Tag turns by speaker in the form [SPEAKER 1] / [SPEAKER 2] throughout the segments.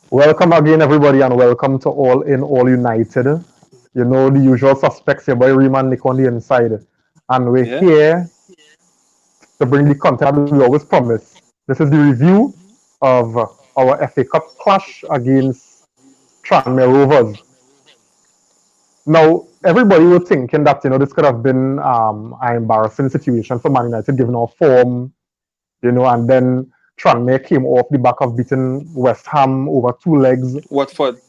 [SPEAKER 1] Welcome again, everybody, and welcome to All In, All United. You know, the usual suspects, your boy Riemann Nick on the inside. And we're
[SPEAKER 2] Yeah.
[SPEAKER 1] here to bring the content that we always promise. This is the review of our FA Cup clash against Tranmere Rovers. Now, everybody was thinking that, this could have been an embarrassing situation for Man United given our form, and then Tranmere came off the back of beating West Ham over two legs.
[SPEAKER 2] Watford.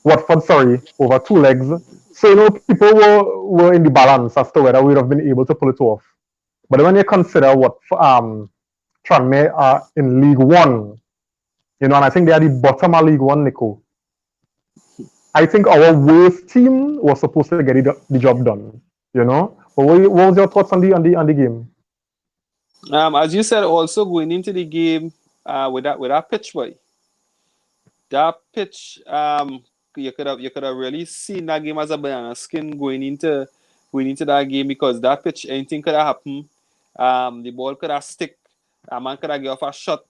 [SPEAKER 1] Watford, sorry, over two legs. So, people were in the balance as to whether we'd have been able to pull it off. But when you consider what Tranmere are in League One, and I think they are the bottom of League One, Nico. I think our worst team was supposed to get the job done, But what was your thoughts on the game?
[SPEAKER 2] As you said, also going into the game with that pitch, boy. That pitch, you could have really seen that game as a banana skin going into that game because that pitch, anything could have happened. The ball could have stick. A man could have get off a shot.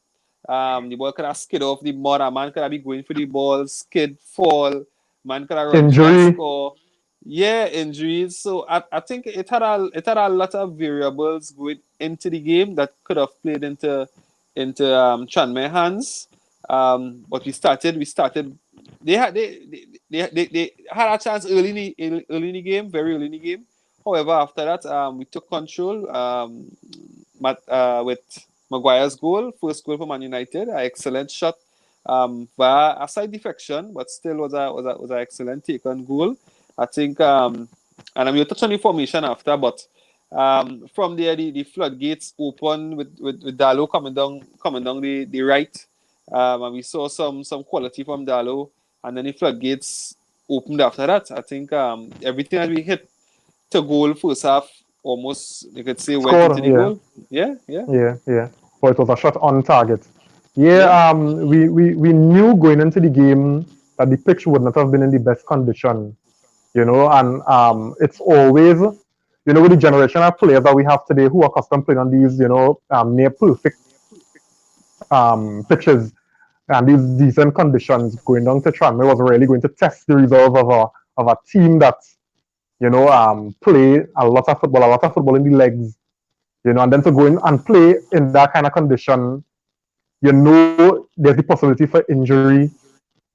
[SPEAKER 2] The ball could have skid off the mud. A man could have be going for the ball, skid, fall. Man could have run through and
[SPEAKER 1] Injury,
[SPEAKER 2] score. Yeah, injuries. So I think it had a lot of variables going into the game that could have played into Tranmere hands. But we started. They had a chance early in the game, very early in the game. However, after that, we took control. With Maguire's goal, first goal for Man United, an excellent shot. Via a side defection, but still was an excellent take on goal. I think, and I'm going to touch on the formation after, but from there the floodgates open with Dalo coming down the right, and we saw some quality from Dalo, and then the floodgates opened after that. I think everything that we hit to goal first half almost you could say went into
[SPEAKER 1] scored,
[SPEAKER 2] the
[SPEAKER 1] yeah.
[SPEAKER 2] goal. Yeah, yeah,
[SPEAKER 1] Yeah. But it was a shot on target. Yeah,
[SPEAKER 2] yeah.
[SPEAKER 1] we knew going into the game that the pitch would not have been in the best condition, and it's always, with the generation of players that we have today who are accustomed playing on these, near perfect pitches and these decent conditions, going down to Tranmere was really going to test the resolve of a team that, play a lot of football in the legs, and then to go in and play in that kind of condition, there's the possibility for injury,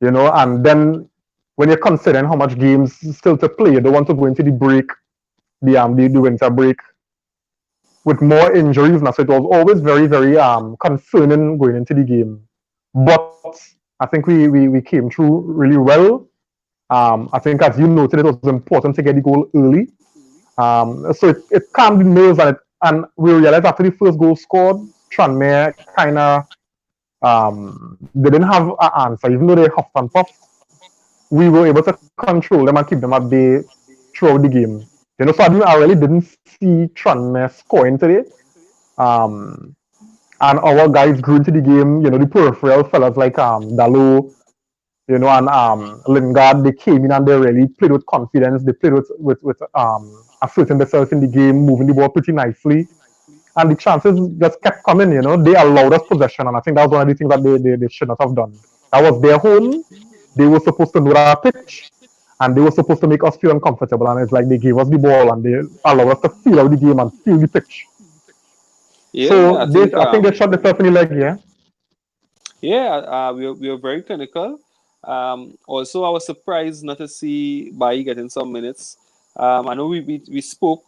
[SPEAKER 1] and then when you're considering how much games still to play, you don't want to go into the break, the winter break with more injuries now. So it was always very, very concerning going into the game. But I think we came through really well. I think as you noted, it was important to get the goal early. So it calmed the nerves and we realized after the first goal scored, Tranmere kind of they didn't have an answer, even though they huffed and puffed. We were able to control them and keep them at bay throughout the game. So I really didn't see Tranmere scoring today. Um, and our guys grew into the game. The peripheral fellas like Dalo, and Lingard, they came in and they really played with confidence. They played with asserting themselves in the game, moving the ball pretty nicely. And the chances just kept coming, They allowed us possession, and I think that was one of the things that they should not have done. That was their home. They were supposed to know that pitch, and they were supposed to make us feel uncomfortable. And it's like they gave us the ball and they allowed us to feel out the game and feel the pitch.
[SPEAKER 2] Yeah,
[SPEAKER 1] So
[SPEAKER 2] I think
[SPEAKER 1] I think they shot themselves in the leg, yeah.
[SPEAKER 2] yeah, we were very clinical. Also, I was surprised not to see Bayi getting some minutes. I know we spoke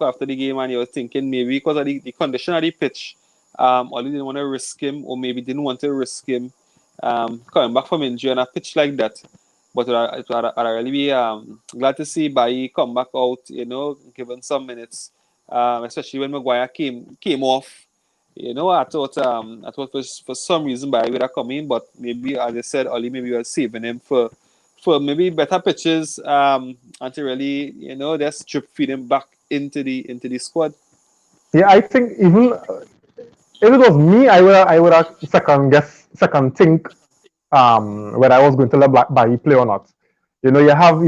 [SPEAKER 2] after the game, and you were thinking maybe because of the condition of the pitch, Oli didn't want to risk him, or maybe didn't want to risk him coming back from injury on a pitch like that. But I'd really be glad to see Bayi come back out, given some minutes, especially when Maguire came off. I thought for some reason Barry would have come in, but maybe as I said, Oli maybe was saving him for maybe better pitches, and to really, just drip feed him back into the squad.
[SPEAKER 1] Yeah, I think even if it was me, I would have second think whether I was going to let Bailly play or not. You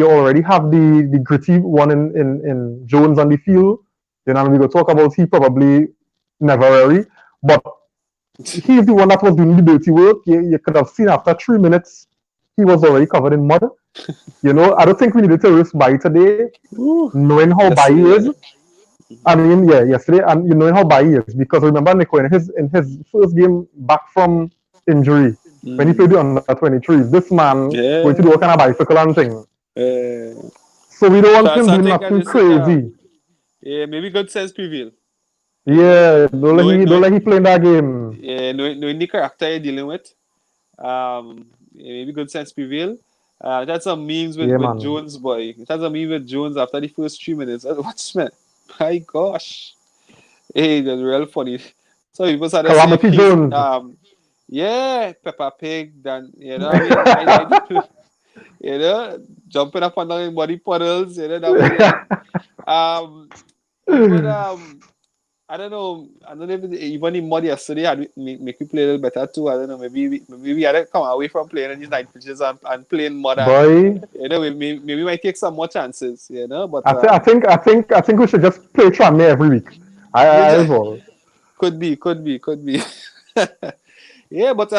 [SPEAKER 1] already have the gritty one in Jones on the field. And we go talk about he probably never really, but he's the one that was doing the dirty work. You could have seen after 3 minutes he was already covered in mud. I don't think we needed to risk Bailly today,
[SPEAKER 2] Ooh.
[SPEAKER 1] knowing how Bailly
[SPEAKER 2] Yesterday,
[SPEAKER 1] is. I mean, yeah, yesterday, and you know how Bailly is, because remember Nico in his first game back from injury when he played the under-23s, this man going to do all
[SPEAKER 2] yeah.
[SPEAKER 1] kind of bicycle and thing.
[SPEAKER 2] Uh,
[SPEAKER 1] So we don't want
[SPEAKER 2] so,
[SPEAKER 1] him
[SPEAKER 2] so I
[SPEAKER 1] doing
[SPEAKER 2] think I
[SPEAKER 1] nothing
[SPEAKER 2] just think
[SPEAKER 1] crazy.
[SPEAKER 2] yeah, maybe good sense prevail.
[SPEAKER 1] Yeah, don't let he don't
[SPEAKER 2] Knowing
[SPEAKER 1] let he play in that game.
[SPEAKER 2] yeah, knowing the character you're dealing with, yeah, maybe good sense prevail. That's some memes
[SPEAKER 1] Yeah,
[SPEAKER 2] with
[SPEAKER 1] man.
[SPEAKER 2] Jones, boy. That's a meme with Jones after the first 3 minutes. Watch man, my gosh, hey, that's real funny. So people started saying
[SPEAKER 1] Calamity
[SPEAKER 2] he's
[SPEAKER 1] Jones.
[SPEAKER 2] yeah, Peppa Pig, then I mean, I jumping up and down in body puddles, that was like even I don't know if even in mud yesterday had make me play a little better too. I don't know, maybe we had to come away from playing in these night pitches and playing mud and
[SPEAKER 1] Boy,
[SPEAKER 2] maybe we might take some more chances, but
[SPEAKER 1] I think we should just play Tranmere every week.
[SPEAKER 2] yeah,
[SPEAKER 1] That's all.
[SPEAKER 2] could be. Yeah, but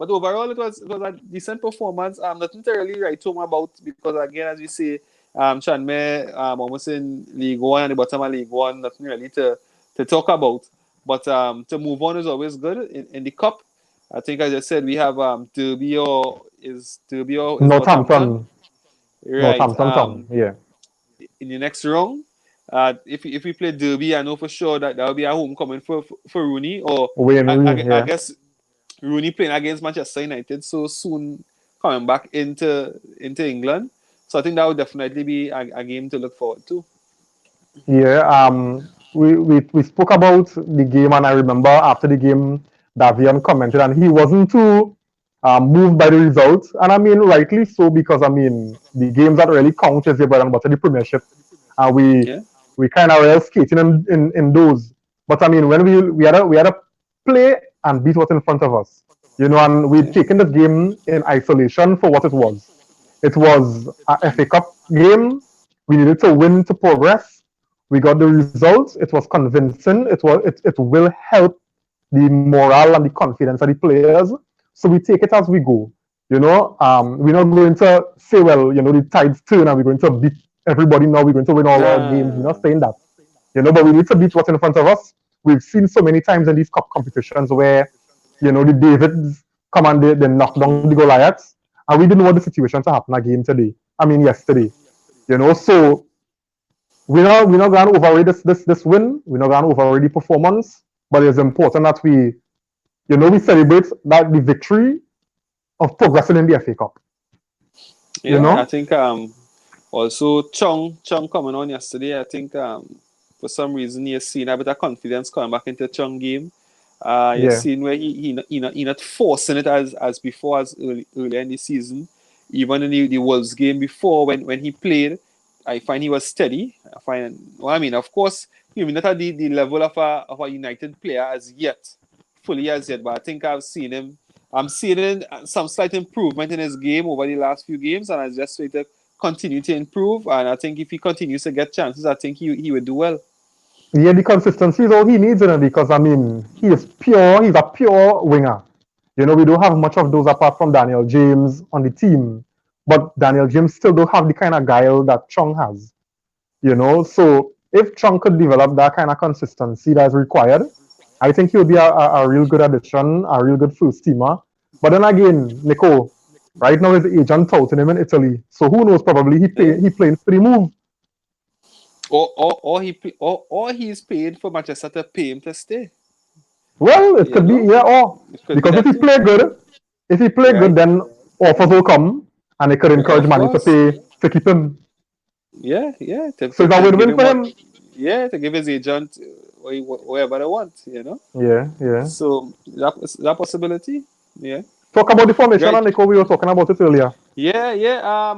[SPEAKER 2] overall it was a decent performance. Nothing to really write home about because again, as we say, Tranmere almost in League One and the bottom of League One, nothing really to talk about. But to move on is always good in the cup. I think as I said, we have Derby or is Northampton,
[SPEAKER 1] Northampton,
[SPEAKER 2] right?
[SPEAKER 1] Northampton Town. Yeah,
[SPEAKER 2] In the next round. If we play Derby, I know for sure that will be a homecoming for Rooney. Or
[SPEAKER 1] Wayne Rooney.
[SPEAKER 2] I
[SPEAKER 1] Yeah,
[SPEAKER 2] guess Rooney playing against Manchester United so soon, coming back into England. So I think that would definitely be a game to look forward to.
[SPEAKER 1] yeah. We spoke about the game, and I remember after the game, Davian commented, and he wasn't too moved by the results, and I mean rightly so, because I mean the games that really count is your bread and butter, the Premiership, and we
[SPEAKER 2] Yeah.
[SPEAKER 1] we kind of were skating in those. But I mean, when we had to play and beat what's in front of us, and we'd
[SPEAKER 2] Yeah.
[SPEAKER 1] taken this game in isolation for what it was. It was a FA Cup game. We needed to win to progress. We got the results. It was convincing. It will help the morale and the confidence of the players. So we take it as we go. We're not going to say, well, the tides turn and we're going to beat everybody now. We're going to win all our games. We're
[SPEAKER 2] Nah.
[SPEAKER 1] not saying that. But we need to beat what's in front of us. We've seen so many times in these cup competitions where, the Davids come and they knock down the Goliaths. And we didn't want the situation to happen again today. I mean, yesterday. So we're not going to overrate this win. We're not going to overrate the performance. But it's important that we celebrate that the victory of progressing in the FA Cup. You
[SPEAKER 2] Yeah, I
[SPEAKER 1] know?
[SPEAKER 2] think also Chung coming on yesterday. I think for some reason you're seeing a bit of confidence coming back into Chung game. You're
[SPEAKER 1] Yeah.
[SPEAKER 2] seeing where he not forcing it as before as earlier in the season. Even in the Wolves game before when he played, I find he was steady. I mean, of course, he may not at the level of a United player as yet, fully as yet. But I think I'm seeing some slight improvement in his game over the last few games, and I just try to continue to improve. And I think if he continues to get chances, I think he would do well.
[SPEAKER 1] Yeah, the consistency is all he needs in it, because I mean he's a pure winger. We don't have much of those apart from Daniel James on the team. But Daniel James still don't have the kind of guile that Chung has. So if Chung could develop that kind of consistency that's required, I think he'll be a real good addition, a real good first teamer. But then again, Nico, right now his agent touting him in Italy. So who knows, probably
[SPEAKER 2] Yeah.
[SPEAKER 1] he playing free move.
[SPEAKER 2] Or he's paid for Manchester to pay him to stay.
[SPEAKER 1] Well, it could be, yeah, or
[SPEAKER 2] It could be
[SPEAKER 1] because
[SPEAKER 2] that too.
[SPEAKER 1] if he play good,
[SPEAKER 2] Right?
[SPEAKER 1] then offers will come and they could encourage
[SPEAKER 2] Of
[SPEAKER 1] money to
[SPEAKER 2] course.
[SPEAKER 1] pay to keep him.
[SPEAKER 2] Yeah.
[SPEAKER 1] So it's a
[SPEAKER 2] To give
[SPEAKER 1] win-win
[SPEAKER 2] him
[SPEAKER 1] for
[SPEAKER 2] what,
[SPEAKER 1] him.
[SPEAKER 2] yeah, to give his agent whatever they want.
[SPEAKER 1] Yeah, yeah.
[SPEAKER 2] So that possibility, yeah.
[SPEAKER 1] Talk about the formation,
[SPEAKER 2] Right.
[SPEAKER 1] and Nico, we were talking about it earlier.
[SPEAKER 2] Yeah.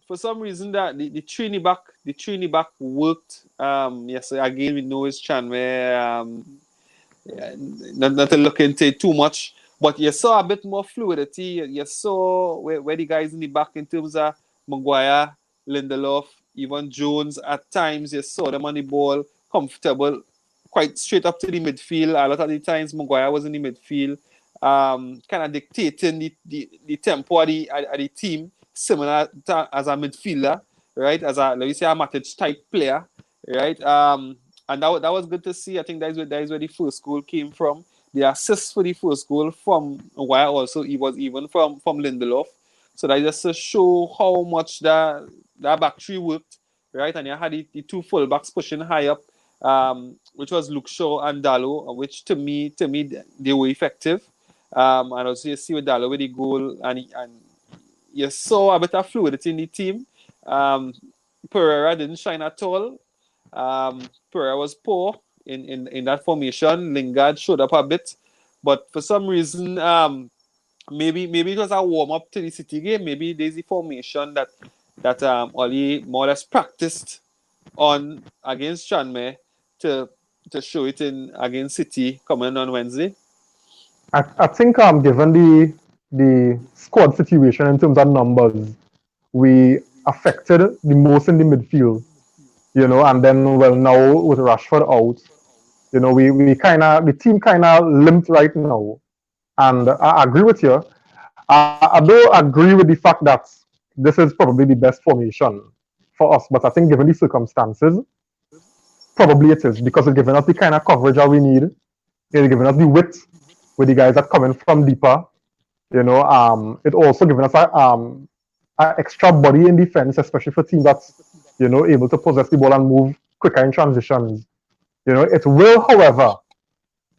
[SPEAKER 2] For some reason that the three in the back worked. Yes, again we know it's Tranmere. Yeah, not to look into it too much, but you saw a bit more fluidity. You saw where the guys in the back in terms of Maguire, Lindelof, even Jones. At times, you saw them on the ball, comfortable, quite straight up to the midfield. A lot of the times, Maguire was in the midfield. kind of dictating the tempo of the team, similar to, as a midfielder, right? As a, let me say, a Matic type player, right? And that was good to see. I think that is where the first goal came from. The assist for the first goal from where also it was even from Lindelof. So that just to show how much that back three worked, right? And you had the two fullbacks pushing high up, which was Luke Shaw and Dallo, which to me they were effective. And also you see with Dallo with the goal, and you saw a bit of fluidity in the team. Pereira didn't shine at all. Pereira was poor in that formation. Lingard showed up a bit, but for some reason, maybe it was a warm up to the City game. Maybe there's a formation that Oli more or less practiced on against Tranmere to show it in against City coming on Wednesday.
[SPEAKER 1] I think given the squad situation in terms of numbers, we affected the most in the midfield, and then well now with Rashford out, we the team kinda limped right now. And I agree with you. I do agree with the fact that this is probably the best formation for us, but I think given the circumstances, probably it is because it's giving us the kind of coverage that we need. It's giving us the width with the guys that coming from deeper. It also giving us a extra body in defense, especially for teams that's able to possess the ball and move quicker in transitions. It will, however,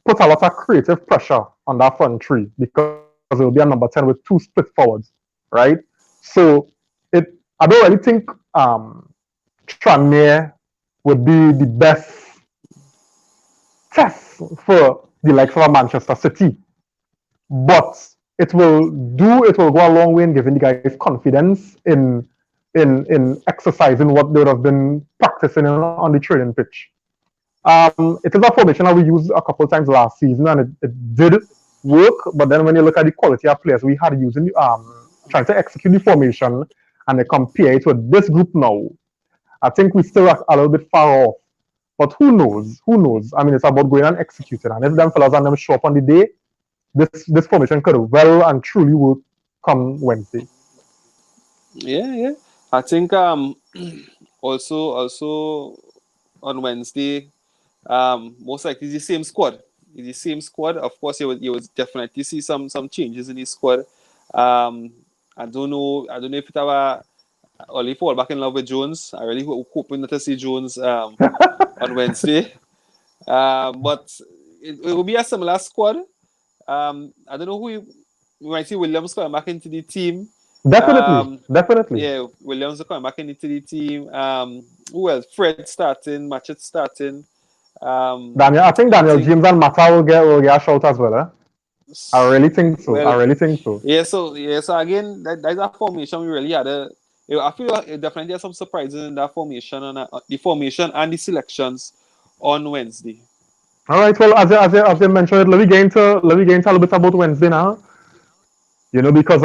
[SPEAKER 1] put a lot of creative pressure on that front three because it will be a number 10 with two split forwards, right? So I don't really think Tranmere would be the best test for the likes of Manchester City. But it will go a long way in giving the guys confidence in exercising what they would have been practicing on the training pitch. It is a formation that we used a couple of times last season, and it did work. But then when you look at the quality of players we had using trying to execute the formation and they compare it with this group now, I think we still are a little bit far off. But who knows? Who knows? I mean, it's about going and executing. And if them fellas and them show up on the day, this formation could well and truly work come Wednesday.
[SPEAKER 2] Yeah. I think also on Wednesday, most likely it's the same squad. It's the same squad. Of course, you would definitely see some changes in the squad. I don't know if it ever only fall back in love with Jones. I really hoping not to see Jones on Wednesday. But it will be a similar squad. I don't know we might see Williams coming back into the team.
[SPEAKER 1] Definitely.
[SPEAKER 2] Yeah, Williams are coming back into the team. Who else? Fred starting, Matchett starting.
[SPEAKER 1] I think Daniel James and Mata will get a shout as well. I really think so.
[SPEAKER 2] Well,
[SPEAKER 1] I really think so.
[SPEAKER 2] Yeah, so again, that's a formation we really had. I feel like it definitely has some surprises in that formation and the formation and the selections on Wednesday.
[SPEAKER 1] All right. Well, as you mentioned, let me get into a little bit about Wednesday now. Because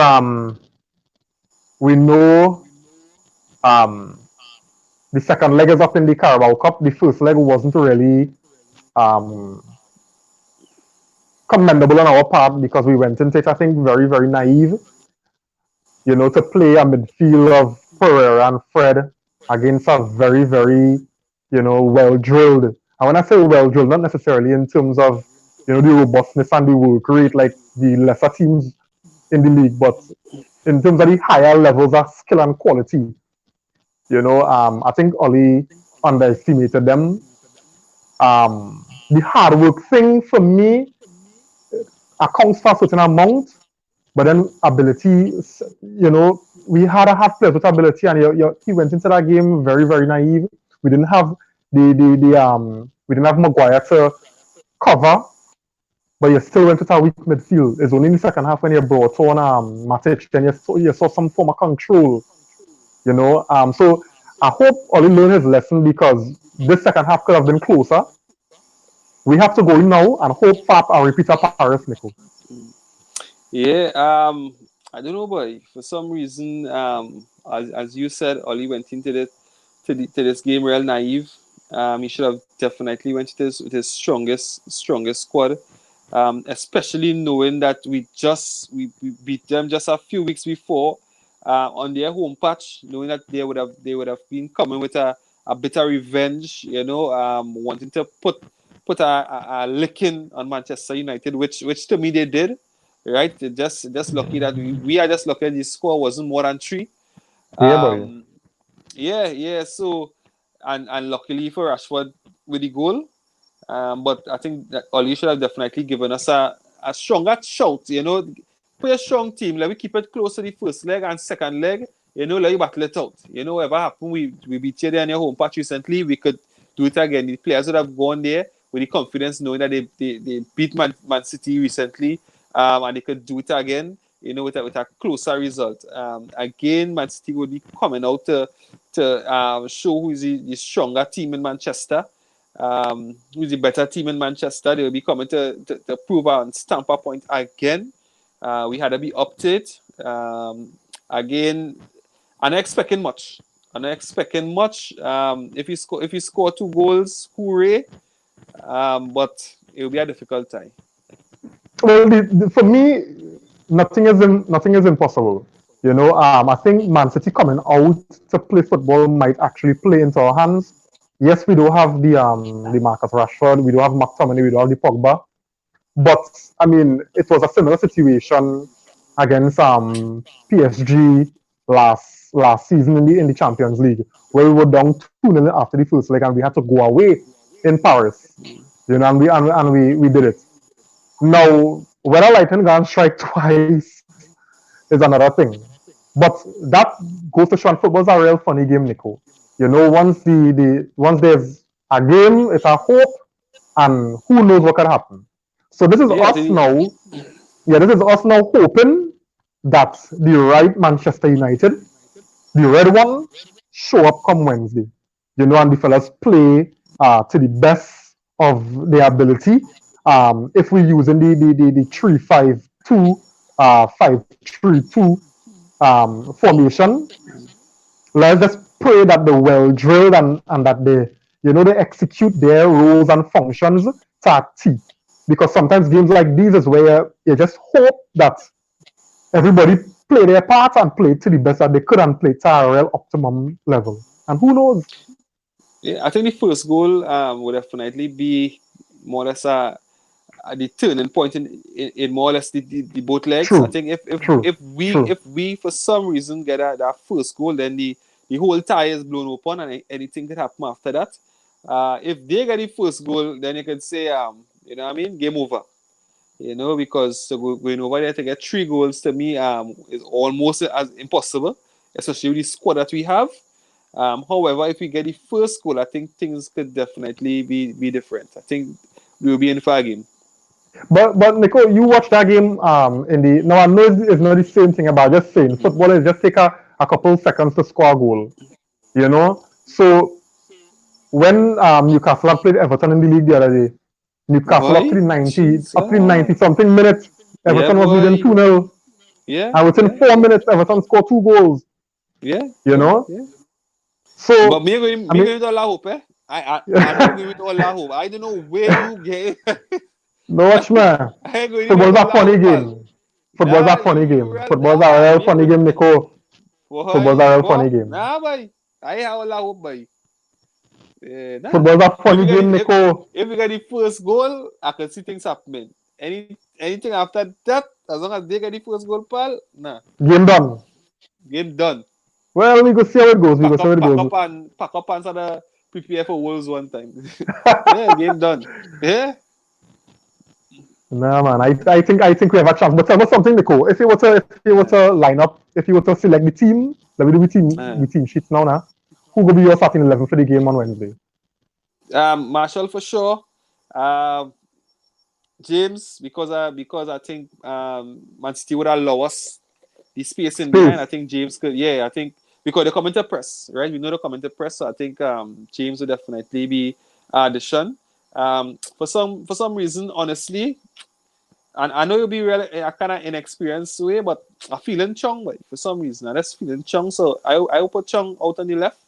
[SPEAKER 1] we know the second leg is up in the Carabao Cup. The first leg wasn't really commendable on our part because we went into it, I think, very, very naive. To play a midfield of Pereira and Fred against a very, very, well drilled. And when I say well drilled, not necessarily in terms of, the robustness and the work rate like the lesser teams in the league, but in terms of the higher levels of skill and quality. I think Oli underestimated them. The hard work thing for me accounts for a certain amount, but then ability, we had to have players with ability, and he went into that game very, very naive. We didn't have we didn't have Maguire to cover, but you still went with a weak midfield. It's only in the second half when you brought on Matic, then you saw some form of control. So I hope Oli learned his lesson because this second half could have been closer. We have to go in now and hope for a repeat of Paris, Nico.
[SPEAKER 2] Yeah, I don't know, but for some reason, as you said, Oli went into this game real naive. He should have definitely went with his strongest squad. especially knowing that we beat them just a few weeks before on their home patch, knowing that they would have been coming with a bit of revenge, wanting to put a licking on Manchester United, which to me they did. Right, just lucky that we are just lucky the score wasn't more than three.
[SPEAKER 1] Yeah, boy.
[SPEAKER 2] Um, yeah. So, and luckily for Rashford with the goal. But I think that Oli should have definitely given us a stronger shout. Play a strong team. Let me keep it close to the first leg and second leg. Let you battle it out. Whatever happened, we beat you there on your home patch recently. We could do it again. The players would have gone there with the confidence knowing that they beat Man City recently, and they could do it again. With a closer result. Again, Man City will be coming out to show who is the stronger team in Manchester. Who's the better team in Manchester? They will be coming to prove and stamp a point again. We had to be up to it. Again, I'm not expecting much. If you score 2 goals, hooray! But it will be a difficult time.
[SPEAKER 1] Well, for me, nothing is impossible. I think Man City coming out to play football might actually play into our hands. Yes, we do have the Marcus Rashford, we do have McTominay, we do have the Pogba, but I mean, it was a similar situation against PSG last season in the Champions League, where we were down 2-0 after the first leg, and we had to go away in Paris. And we did it. Now, whether Lightning can strike twice is another thing. But that goes to show and football's a real funny game, Nico. Once there's a game, it's a hope, and who knows what can happen. So this is
[SPEAKER 2] Yeah, I
[SPEAKER 1] us
[SPEAKER 2] think
[SPEAKER 1] now. Yeah, this is us now hoping that the right Manchester United, the red one, show up come Wednesday. And the fellas play to the best of their ability. If we're using the 3-5-2, 5-3-2 formation, let's just pray that they're well drilled and that they execute their roles and functions to a T. Because sometimes games like these is where you just hope that everybody play their part and play to the best that they could and play to a real optimum level. And who knows?
[SPEAKER 2] yeah, I think the first goal would definitely be more or less the turning point in more or less the both legs. I
[SPEAKER 1] True,
[SPEAKER 2] think if if
[SPEAKER 1] true,
[SPEAKER 2] if we
[SPEAKER 1] true.
[SPEAKER 2] if we for some reason get that first goal, then the whole tie is blown open and anything could happen after that. If they get the first goal, then you could say you know what I mean, game over. Because going over there to get 3 goals to me is almost as impossible, especially with the squad that we have. However, if we get the first goal, I think things could definitely be different. I think we'll be in for a game.
[SPEAKER 1] But Nico, you watched that game in the now I know it's not the same thing about just saying football is just take a couple seconds to score a goal. So when Newcastle had played Everton in the league the other day, Newcastle up to
[SPEAKER 2] Boy,
[SPEAKER 1] the 90 up to the 90
[SPEAKER 2] Jesus.
[SPEAKER 1] something minutes,
[SPEAKER 2] Yeah,
[SPEAKER 1] Everton was leading
[SPEAKER 2] boy.
[SPEAKER 1] 2-0.
[SPEAKER 2] Yeah,
[SPEAKER 1] And within
[SPEAKER 2] yeah,
[SPEAKER 1] 4 minutes Everton scored 2 goals,
[SPEAKER 2] yeah,
[SPEAKER 1] you
[SPEAKER 2] yeah,
[SPEAKER 1] know?
[SPEAKER 2] yeah. But
[SPEAKER 1] So
[SPEAKER 2] me going,
[SPEAKER 1] I
[SPEAKER 2] me
[SPEAKER 1] mean
[SPEAKER 2] going with all hope, eh? I know going with all hope. I don't know where you get.
[SPEAKER 1] no watch man.
[SPEAKER 2] I ain't going in with
[SPEAKER 1] Football's a
[SPEAKER 2] all
[SPEAKER 1] funny
[SPEAKER 2] hope, pal.
[SPEAKER 1] game. Football's a
[SPEAKER 2] Nah,
[SPEAKER 1] funny
[SPEAKER 2] you
[SPEAKER 1] game.
[SPEAKER 2] real
[SPEAKER 1] Football's a
[SPEAKER 2] nah.
[SPEAKER 1] real
[SPEAKER 2] Me
[SPEAKER 1] funny
[SPEAKER 2] go,
[SPEAKER 1] game, Nico. Football's
[SPEAKER 2] boy,
[SPEAKER 1] a real funny
[SPEAKER 2] boy.
[SPEAKER 1] game.
[SPEAKER 2] Nah, boy. I have all hope, boy. Nah.
[SPEAKER 1] Football's a
[SPEAKER 2] If
[SPEAKER 1] funny
[SPEAKER 2] we get
[SPEAKER 1] game,
[SPEAKER 2] the, if,
[SPEAKER 1] Nico.
[SPEAKER 2] if we get the first goal, I can see things happening. Anything after that, as long as they get the first goal, pal, nah,
[SPEAKER 1] Game done.
[SPEAKER 2] game done.
[SPEAKER 1] Well, we go see how it goes. We go see how it
[SPEAKER 2] Pack
[SPEAKER 1] goes.
[SPEAKER 2] up and sort of prepare for Wolves one time. Yeah, game done. Yeah.
[SPEAKER 1] Nah, man. I think we have a chance. But tell me something, Nico. If you were to line up, if you were to select the team, let me do
[SPEAKER 2] Uh,
[SPEAKER 1] the team sheets now. Who will be your starting 11 for the game on Wednesday?
[SPEAKER 2] Marshall for sure. Um, James because I think Man City would allow us the space in behind. I
[SPEAKER 1] Space.
[SPEAKER 2] think James could. Yeah, I think because they come into press, right? We know they come into press, so I think James would definitely be the shun. For some reason, honestly, and I know you'll be really a kind of inexperienced way, but I feeling Chung, but for some reason, I just feeling Chung. So I will put Chung out on the left,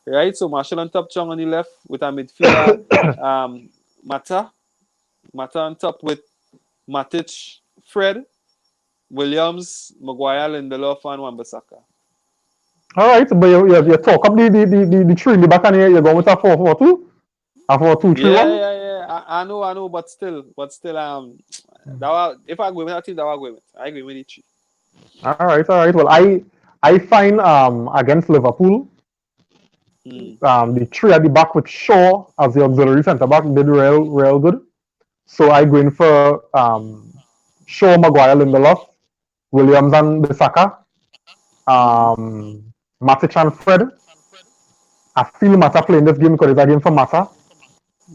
[SPEAKER 2] right? So Marshall on top, Chung on the left with a midfielder, Mata, Mata on top with Matic, Fred, Williams, Maguire, Lindelof, and Wan-Bissaka.
[SPEAKER 1] All right, but you talk up the three in the back and you're going with a 4-4-2? A 4-2-3-1?
[SPEAKER 2] Yeah. I know, but still, if I go with that team, that I go with. I agree with it.
[SPEAKER 1] All right. Well, I find against Liverpool, the three at the back with Shaw as the auxiliary centre back did real good. So I go in for Shaw, Maguire, Lindelof, Williams and Bissaka, Matic and Fred. I feel Mata playing this game because it's a game for Mata.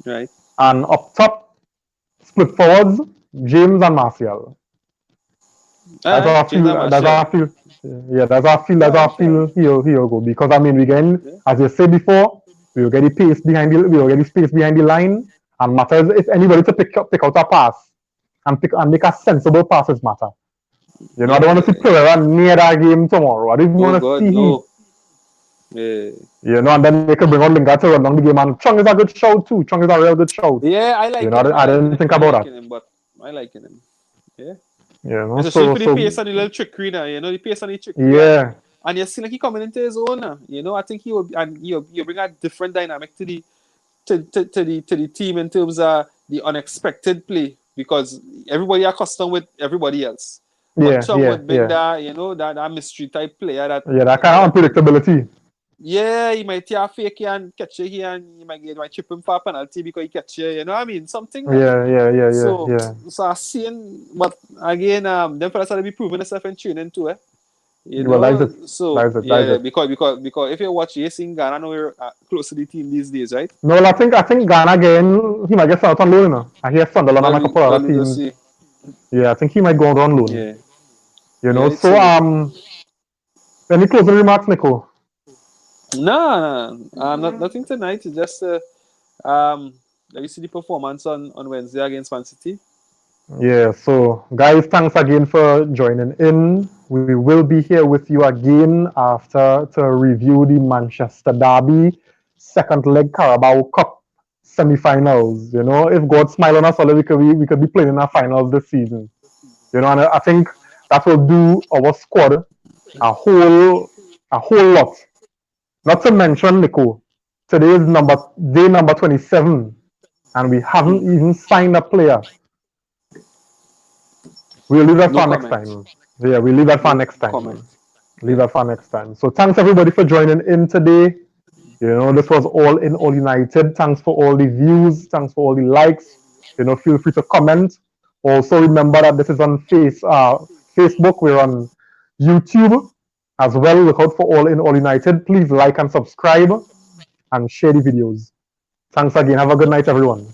[SPEAKER 2] Right.
[SPEAKER 1] And up top, split forwards, James and Martial. That's how I feel. Yeah, that's how I feel he'll go. Because I mean, we getting, as you said before, we will get the pace behind we will get the space behind the line, and matters if anybody to pick out a pass and make a sensible passes matter. You know, I don't want to see Pereira near that game tomorrow. I don't even want to see him.
[SPEAKER 2] Yeah.
[SPEAKER 1] You know, and then they can bring on Lingard to run down the game. And Chung is a good shout too. Chung is a real good shout.
[SPEAKER 2] Yeah, I like him.
[SPEAKER 1] I didn't think about that.
[SPEAKER 2] But I like him. Yeah.
[SPEAKER 1] Yeah, no,
[SPEAKER 2] especially for the pace and the little trickery now, you know, the pace and the trickery.
[SPEAKER 1] Yeah.
[SPEAKER 2] And you see like he coming into his own now. You know, I think he will you bring a different dynamic to the team in terms of the unexpected play, because everybody accustomed with everybody else. But Chung would bring that, you know, that mystery type player that
[SPEAKER 1] kind of unpredictability.
[SPEAKER 2] Yeah, he might fake here and catch you here, and you might chip him for a penalty because he catch you. You know what I mean? Something. Like So I seen, but again, them fellas have to be proving themselves in training too. You know, because if you watch, you see Ghana now we're close to the team these days, right?
[SPEAKER 1] No, I think Ghana again. He might get out on loan now. I hear Sunderland and a couple other teams. Yeah, I think he might go on loan.
[SPEAKER 2] Yeah.
[SPEAKER 1] You know, so any closing remarks, Nico?
[SPEAKER 2] No, nothing tonight. It's just let you see the performance on Wednesday against Man City.
[SPEAKER 1] Yeah, so guys, thanks again for joining in. We will be here with you again after to review the Manchester Derby second leg Carabao Cup semi-finals. You know, if God smile on us, we could be playing in our finals this season. You know, and I think that will do our squad a whole lot. Not to mention, Nico, today is day number 27, and we haven't even signed a player. We'll leave that for next time. Yeah, we'll leave that for next time. Leave that for next time. So thanks everybody for joining in today. You know, this was All In, All United. Thanks for all the views. Thanks for all the likes. You know, feel free to comment. Also remember that this is on Facebook. We're on YouTube as well. Look out for All In, All United. Please like and subscribe and share the videos. Thanks again. Have a good night, everyone.